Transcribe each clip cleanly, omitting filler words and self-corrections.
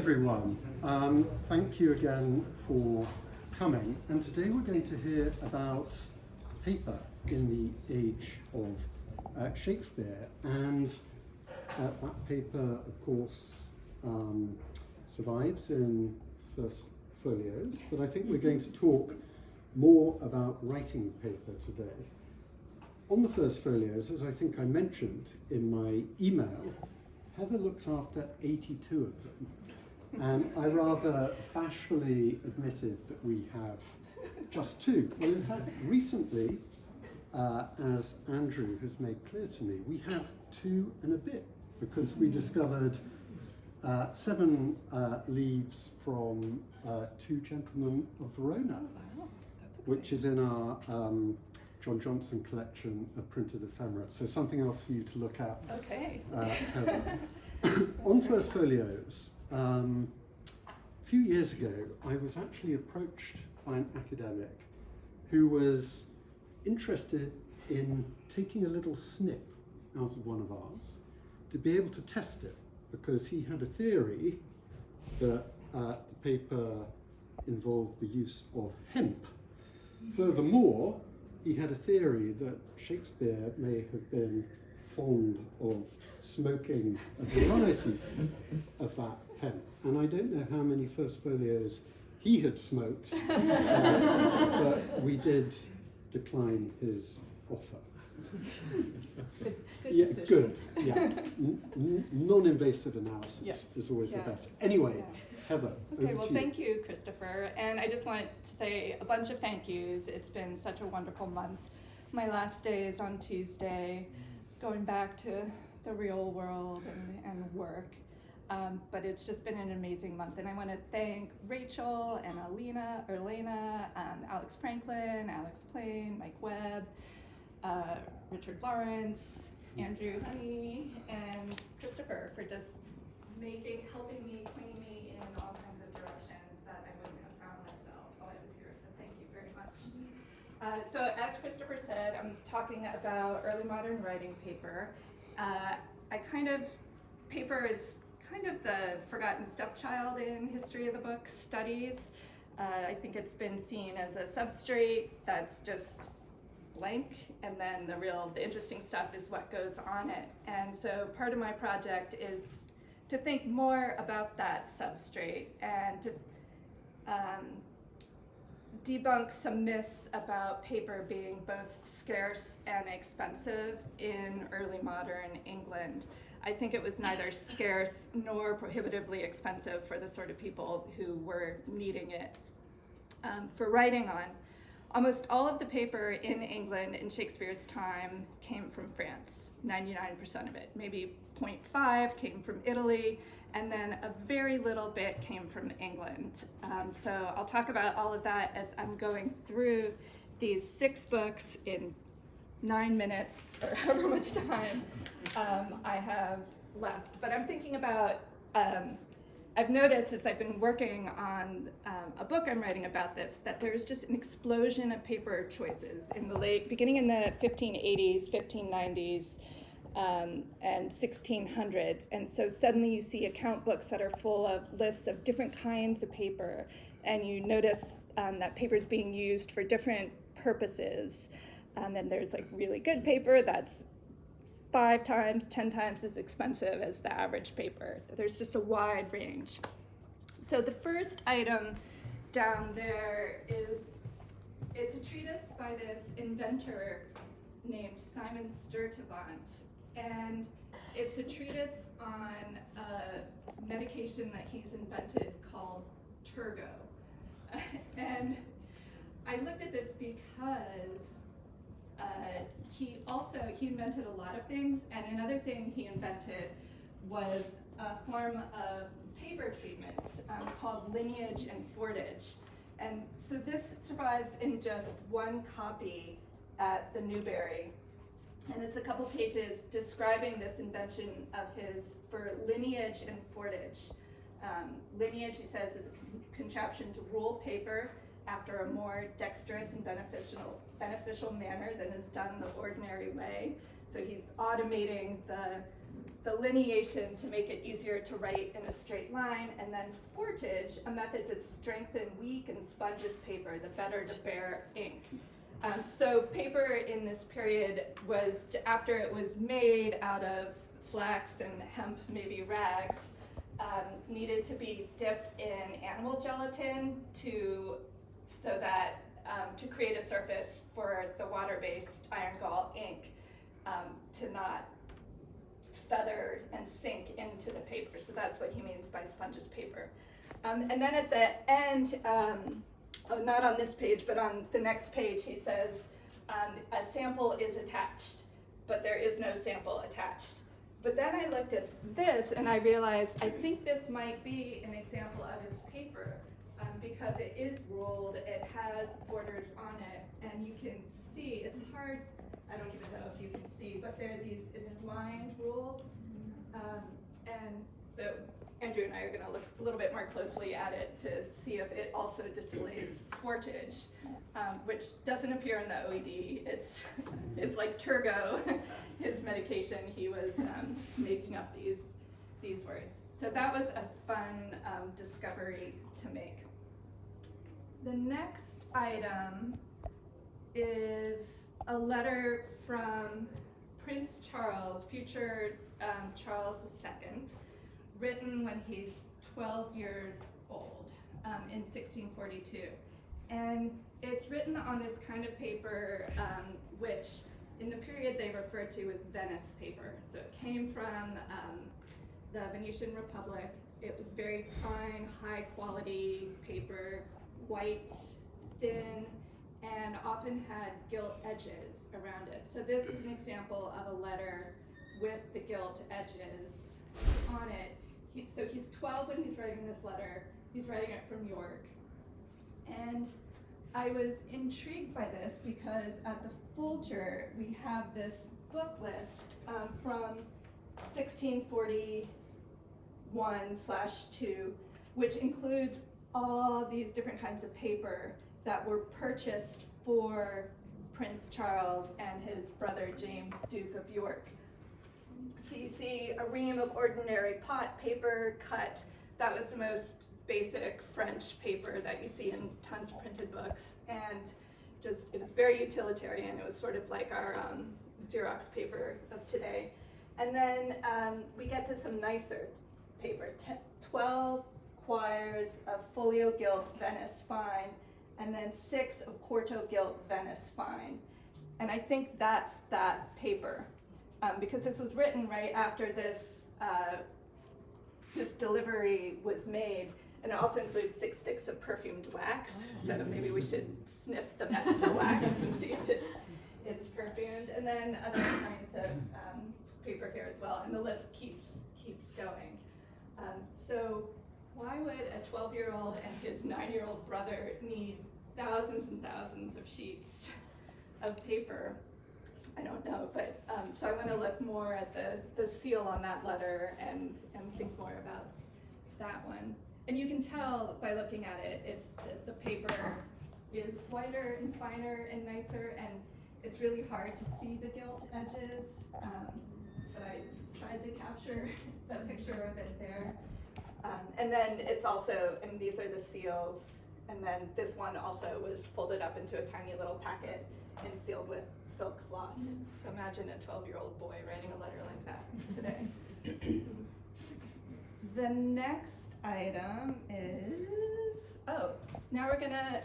Everyone, thank you again for coming, and today we're going to hear about paper in the age of Shakespeare, and that paper of course survives in first folios, but I think we're going to talk more about writing paper today. On the first folios, as I think I mentioned in my email, Heather looks after 82 of them. And I rather bashfully admitted that we have just two. Well, in fact, recently, as Andrew has made clear to me, we have 2 and a bit, because we discovered 7 leaves from 2 Gentlemen of Verona, which is in our John Johnson collection of printed ephemera. So something else for you to look at. Okay. Heather. On first folios, a few years ago, I was actually approached by an academic who was interested in taking a little snip out of one of ours to be able to test it, because he had a theory that the paper involved the use of hemp. Furthermore, he had a theory that Shakespeare may have been fond of smoking a variety of that hemp. And I don't know how many first folios he had smoked, but we did decline his offer. Good Yeah, decision. good. Yeah, non-invasive analysis Yes. is always Yeah. the best. Anyway, Yeah. Heather, Okay, over well, to you. thank you, Christopher. And I just want to say a bunch of thank yous. It's been such a wonderful month. My last day is on Tuesday, going back to the real world and work. But it's just been an amazing month. And I want to thank Rachel and Elena, Alex Franklin, Alex Plain, Mike Webb, Richard Lawrence, Andrew Honey, and Christopher for just helping me, pointing me in all kinds of directions that I wouldn't have found myself while I was here. So thank you very much. So as Christopher said, I'm talking about early modern writing paper. Paper is kind of the forgotten stepchild in history of the book studies. I think it's been seen as a substrate that's just blank, and then the interesting stuff is what goes on it. And so part of my project is to think more about that substrate and to debunk some myths about paper being both scarce and expensive in early modern England. I think it was neither scarce nor prohibitively expensive for the sort of people who were needing it for writing on. Almost all of the paper in England in Shakespeare's time came from France, 99% of it. Maybe 0.5 came from Italy, and then a very little bit came from England. So I'll talk about all of that as I'm going through these 6 books in 9 minutes, or however much time I have left. But I'm thinking about, I've noticed as I've been working on a book I'm writing about this, that there's just an explosion of paper choices beginning in the 1580s, 1590s, and 1600s. And so suddenly you see account books that are full of lists of different kinds of paper, and you notice that paper is being used for different purposes. And there's like really good paper that's 5 times, 10 times as expensive as the average paper. There's just a wide range. So the first item down there it's a treatise by this inventor named Simon Sturtevant. And it's a treatise on a medication that he's invented called Turgo. And I looked at this because he invented a lot of things, and another thing he invented was a form of paper treatment called lineage and fortage. And so this survives in just 1 copy at the Newbery. And it's a couple pages describing this invention of his for lineage and fortage. Lineage, he says, is a contraption to rule paper after a more dexterous and beneficial manner than is done the ordinary way. So he's automating the the lineation to make it easier to write in a straight line, and then fortage, a method to strengthen weak and spongeous paper, the better to bear ink. So paper in this period was, after it was made out of flax and hemp, maybe rags, needed to be dipped in animal gelatin to create a surface for the water-based iron gall ink to not feather and sink into the paper. So that's what he means by spongeous paper. And then at the end, not on this page, but on the next page, he says, a sample is attached, but there is no sample attached. But then I looked at this and I realized, I think this might be an example of his paper, because it is ruled, it has borders on it, and you can see, it's hard, I don't even know if you can see, but there are these, it's lined ruled. And so Andrew and I are gonna look a little bit more closely at it to see if it also displays fortage, which doesn't appear in the OED. It's like Turgo, his medication. He was making up these words. So that was a fun discovery to make. The next item is a letter from Prince Charles, future Charles II, written when he's 12 years old in 1642. And it's written on this kind of paper, which in the period they referred to as Venice paper. So it came from the Venetian Republic. It was very fine, high quality paper, white, thin, and often had gilt edges around it. So this is an example of a letter with the gilt edges on it. So he's 12 when he's writing this letter. He's writing it from York. And I was intrigued by this because at the Folger, we have this book list from 1641/2, which includes all these different kinds of paper that were purchased for Prince Charles and his brother James, Duke of York. So you see a ream of ordinary pot paper cut. That was the most basic French paper that you see in tons of printed books, and it was very utilitarian. It was sort of like our Xerox paper of today. And then we get to some nicer paper, 12 quires of folio gilt Venice fine, and then 6 of quarto gilt Venice fine. And I think that's that paper, because this was written right after this delivery was made, and it also includes 6 sticks of perfumed wax. So maybe we should sniff the wax and see if it's perfumed, and then other kinds of paper here as well. And the list keeps going. So why would a 12-year-old and his 9-year-old brother need thousands and thousands of sheets of paper? I don't know, but so I want to look more at the seal on that letter and think more about that one. And you can tell by looking at it, the paper is whiter and finer and nicer, and it's really hard to see the gilt edges, but I tried to capture the picture of it there. And then it's also, and these are the seals, and then this one also was folded up into a tiny little packet and sealed with silk floss. So imagine a 12-year-old boy writing a letter like that today. The next item is, now we're gonna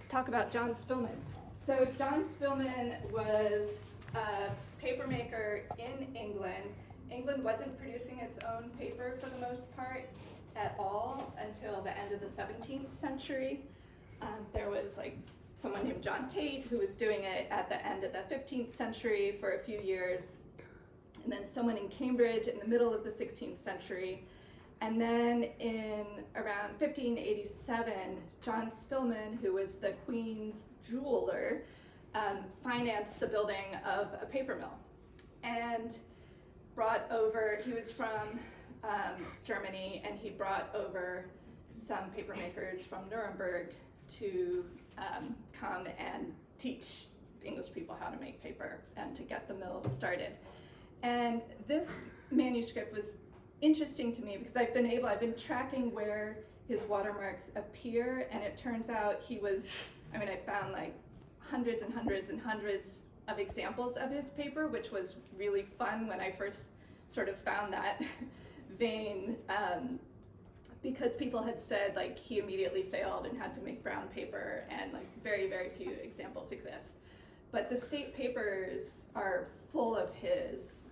talk about John Spillman. So John Spillman was a paper maker in England. England wasn't producing its own paper for the most part at all until the end of the 17th century. There was like someone named John Tate who was doing it at the end of the 15th century for a few years, and then someone in Cambridge in the middle of the 16th century. And then in around 1587, John Spillman, who was the Queen's jeweler, financed the building of a paper mill and brought over, he was from Germany, and he brought over some paper makers from Nuremberg to come and teach English people how to make paper and to get the mills started. And this manuscript was interesting to me because I've been tracking where his watermarks appear, and it turns out I found like hundreds and hundreds and hundreds of examples of his paper, which was really fun when I first sort of found that vein, because people had said like he immediately failed and had to make brown paper, and like very, very few examples exist. But the state papers are full of his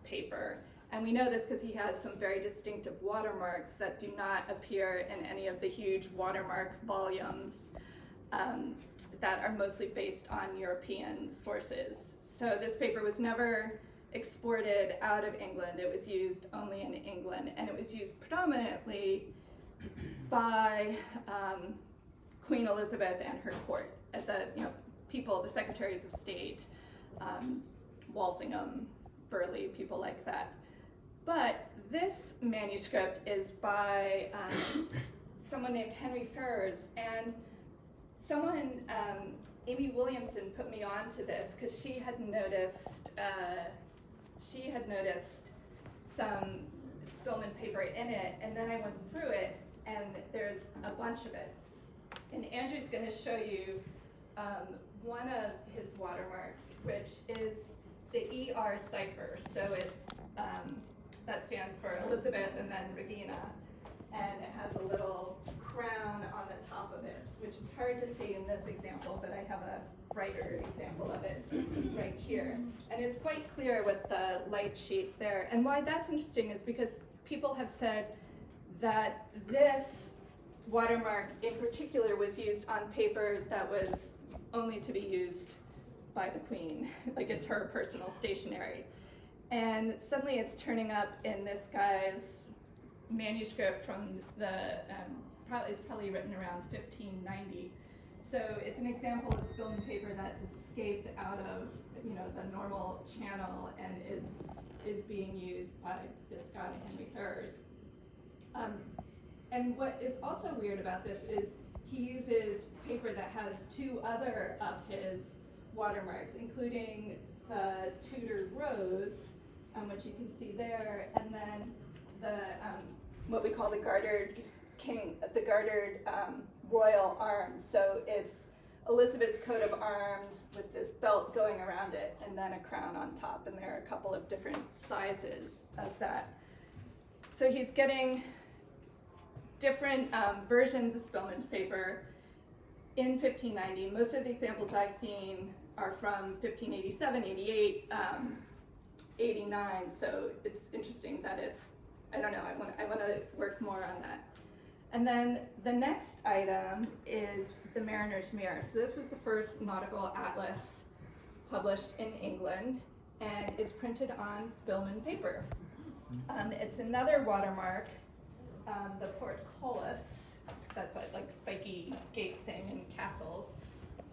paper, and we know this because he has some very distinctive watermarks that do not appear in any of the huge watermark volumes that are mostly based on European sources. So this paper was never exported out of England. It was used only in England, and it was used predominantly by Queen Elizabeth and her court, at the the secretaries of state, Walsingham, Burleigh, people like that. But this manuscript is by someone named Henry Ferrers, and Amy Williamson put me on to this because she had noticed some Spillman paper in it, and then I went through it, and there's a bunch of it. And Andrew's going to show you one of his watermarks, which is the ER cipher. So it's that stands for Elizabeth and then Regina, and it has a little crown on the top of it, which is hard to see in this example, but I have a brighter example of it right here. And it's quite clear with the light sheet there. And why that's interesting is because people have said that this watermark in particular was used on paper that was only to be used by the Queen, like it's her personal stationery. And suddenly it's turning up in this guy's manuscript from the, it's probably written around 1590. So it's an example of Spillman paper that's escaped out of the normal channel and is being used by this guy, Henry Ferrers. And what is also weird about this is he uses paper that has two other of his watermarks, including the Tudor Rose, which you can see there, and then the what we call the gartered royal arms. So it's Elizabeth's coat of arms with this belt going around it, and then a crown on top. And there are a couple of different sizes of that. So he's getting different versions of Spillman's paper in 1590. Most of the examples I've seen are from 1587, 88, 89. So it's interesting that it's, I don't know, I want to work more on that. And then the next item is the Mariner's Mirror. So this is the first nautical atlas published in England, and it's printed on Spillman paper. It's another watermark, the portcullis, that's that like spiky gate thing in castles.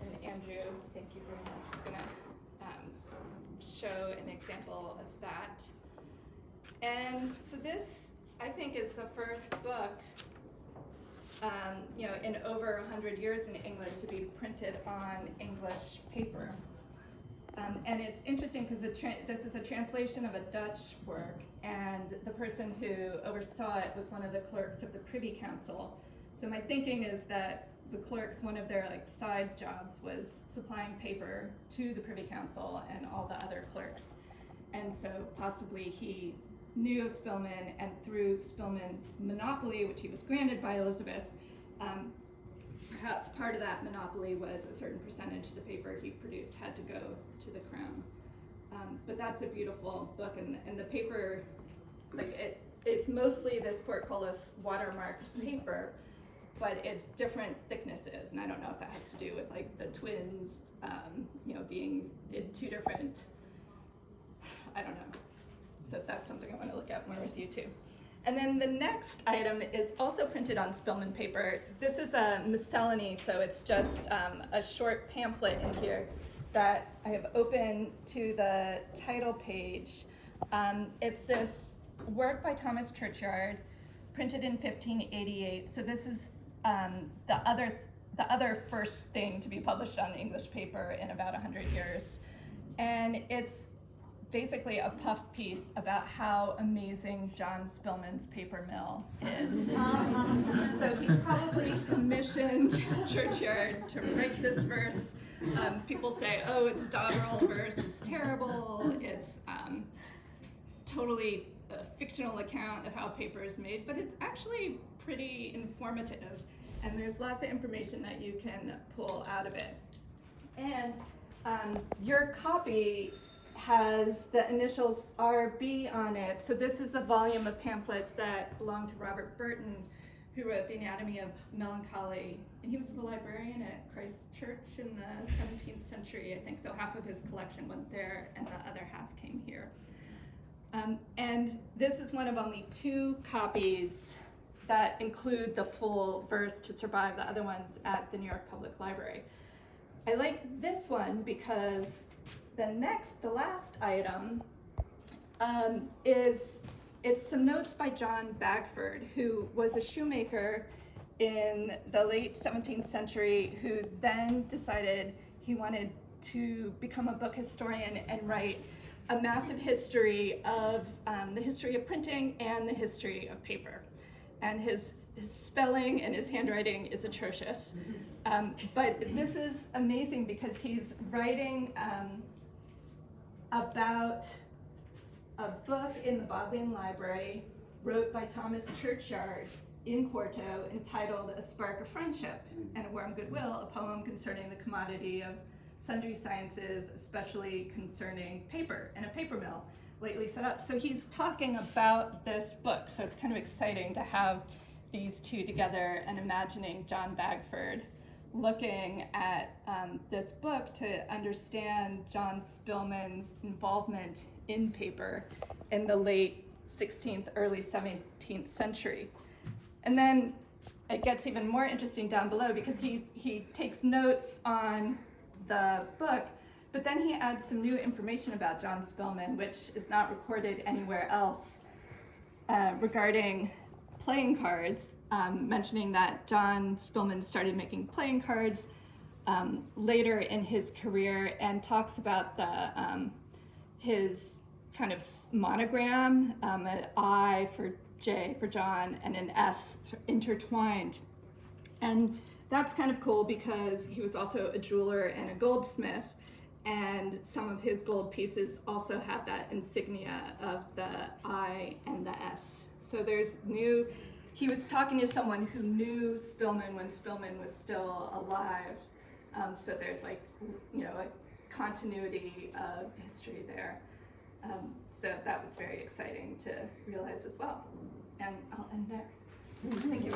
And Andrew, thank you very much, is going to show an example of that. And so this, I think, is the first book in over 100 years in England to be printed on English paper. And it's interesting because this is a translation of a Dutch work, and the person who oversaw it was one of the clerks of the Privy Council. So my thinking is that the clerks, one of their side jobs was supplying paper to the Privy Council and all the other clerks. And so possibly he knew of Spillman, and through Spillman's monopoly, which he was granted by Elizabeth, perhaps part of that monopoly was a certain percentage of the paper he produced had to go to the crown. But that's a beautiful book, and the paper, it's mostly this portcullis watermarked paper, but it's different thicknesses, and I don't know if that has to do with the twins, being in two different, I don't know. So that's something I want to look at more with you too. And then the next item is also printed on Spillman paper. This is a miscellany, so it's just a short pamphlet in here that I have open to the title page. It's this work by Thomas Churchyard, printed in 1588. So this is the other first thing to be published on English paper in about 100 years. And it's basically a puff piece about how amazing John Spillman's paper mill is. So he probably commissioned Churchyard to write this verse. People say, oh, it's doggerel verse, it's terrible, it's totally a fictional account of how paper is made, but it's actually pretty informative, and there's lots of information that you can pull out of it. And your copy has the initials RB on it, so this is a volume of pamphlets that belonged to Robert Burton, who wrote The Anatomy of Melancholy, and he was the librarian at Christ Church in the 17th century, I think, so half of his collection went there and the other half came here. And this is one of only 2 copies that include the full verse to survive the other ones at the New York Public Library. I like this one because the last item it's some notes by John Bagford, who was a shoemaker in the late 17th century, who then decided he wanted to become a book historian and write a massive history of the history of printing and the history of paper. And his spelling and his handwriting is atrocious. But this is amazing because he's writing about a book in the Bodleian Library wrote by Thomas Churchyard in quarto entitled A Spark of Friendship and a Warm Goodwill, a poem concerning the commodity of sundry sciences, especially concerning paper and a paper mill lately set up. So he's talking about this book, so it's kind of exciting to have these 2 together and imagining John Bagford looking at this book to understand John Spillman's involvement in paper in the late 16th, early 17th century. And then it gets even more interesting down below because he takes notes on the book, but then he adds some new information about John Spillman, which is not recorded anywhere else, regarding playing cards, mentioning that John Spillman started making playing cards later in his career, and talks about the his kind of monogram, an I for J for John and an S intertwined. And that's kind of cool because he was also a jeweler and a goldsmith, and some of his gold pieces also have that insignia of the I and the S. So there's he was talking to someone who knew Spillman when Spillman was still alive. So there's a continuity of history there. So that was very exciting to realize as well. And I'll end there. Thank you.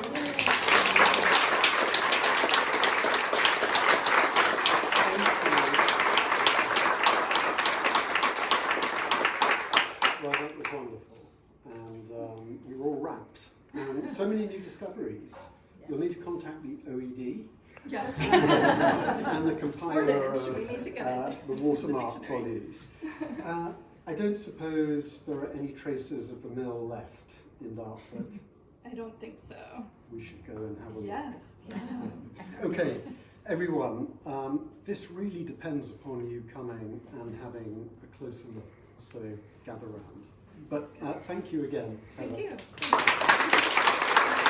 Well, that was wonderful, and you're all wrapped. And so many new discoveries. Yes. You'll need to contact the OED. Yes. And the compiler of we need to get the watermark volumes. I don't suppose there are any traces of the mill left in Dartford. I don't think so. We should go and have a look. Yes. Yeah. Okay, everyone, this really depends upon you coming and having a closer look, so gather round. But thank you again. Thank Heather. you.